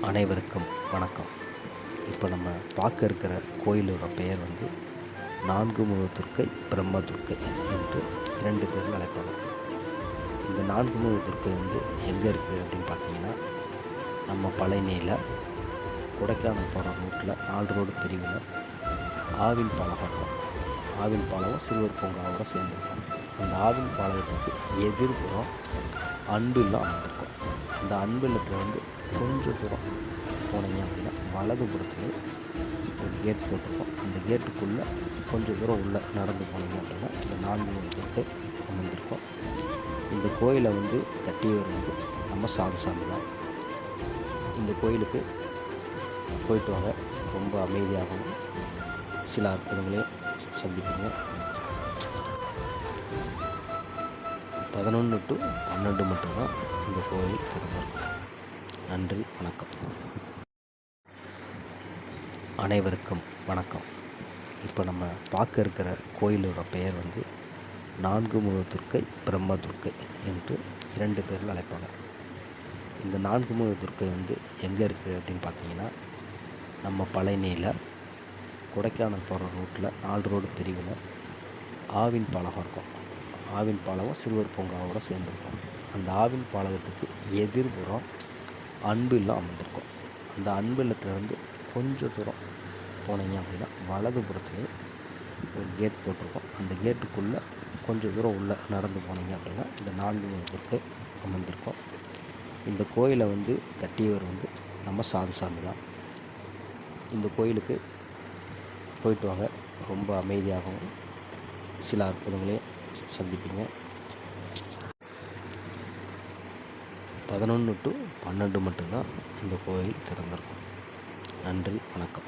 அனைவருக்கும் வணக்கம். இப்போ நம்ம பார்க்க இருக்கிற கோயிலோட பெயர் வந்து நான்கு முகதுர்க்கை பிரம்மதுர்க்கை என்று 2 பேர்கள் அழைப்பாங்க. இந்த நான்கு முகதுர்க்கை வந்து எங்கே இருக்குது அப்படின்னு பார்த்தீங்கன்னா, நம்ம பழனியில் கொடைக்கானல் போகிற ரூட்டில் 4 ரோடு பிரிவில் ஆவின் பாலம் இருக்கும். ஆவின் பாலம் சிறுவர் பூங்காவோட சேர்ந்துருக்கும். அந்த ஆவின் பாலத்துக்கு எதிர்புறம் அன்பு இல்லம் அமைந்திருக்கும். அந்த அன்பு இல்லத்தில் வந்து கொஞ்சம் தூரம் போனீங்க அப்படின்னா வலதுபுறத்துலேயே ஒரு கேட் போட்டிருக்கோம். அந்த கேட்டுக்குள்ளே கொஞ்சம் தூரம் உள்ளே நடந்து போனீங்க அப்படின்னா இந்த 4 முகத்துக்கு அமைந்திருக்கும். இந்த கோயிலை வந்து கட்டியவர் வந்து நம்ம சாதுசாமி தான். இந்த கோயிலுக்கு போயிட்டு வாங்க, ரொம்ப அமைதியாகவும் சில அற்புதங்களையும் சந்திப்பீங்க. 11 to 12 மட்டும்தான் இந்த கோயில் திறந்திருக்கும். நன்றி, வணக்கம். அனைவருக்கும் வணக்கம். இப்போ நம்ம பார்க்க இருக்கிற கோயிலோட பெயர் வந்து நான்கு முகதுர்க்கை பிரம்மதுர்க்கை என்று 2 பேர்கள் அழைப்பாங்க. இந்த நான்கு முகதுர்க்கை வந்து எங்கே இருக்குது அப்படின்னு பார்த்தீங்கன்னா, நம்ம பழனியில் கொடைக்கானல் போகிற ரூட்டில் 4 ரோடு பிரிவில் ஆவின் பாலம் இருக்கும். ஆவின் பாலம் சிறுவர் பூங்காவோட சேர்ந்துருக்கும். அந்த ஆவின் பாலத்துக்கு எதிர்புறம் அன்பு இல்லம் அமைந்திருக்கும். அந்த அன்பு இல்லத்துலேருந்து கொஞ்சம் தூரம் போனீங்க அப்படின்னா வலதுபுறத்துலேயே ஒரு கேட் போட்டிருக்கோம். அந்த கேட்டுக்குள்ளே கொஞ்சம் தூரம் உள்ளே நடந்து போனீங்க அப்படின்னா இந்த 4 முகத்துக்கு அமைந்திருக்கும். இந்த கோயிலை வந்து கட்டியவர் வந்து நம்ம சாதுசாமி தான். இந்த கோயிலுக்கு போயிட்டு வாங்க, ரொம்ப அமைதியாகவும் சில அற்புதங்களையும் சந்திப்பீங்க. 11 to 12 மட்டும்தான் இந்த கோயில் திறந்திருக்கும். நன்றி, வணக்கம்.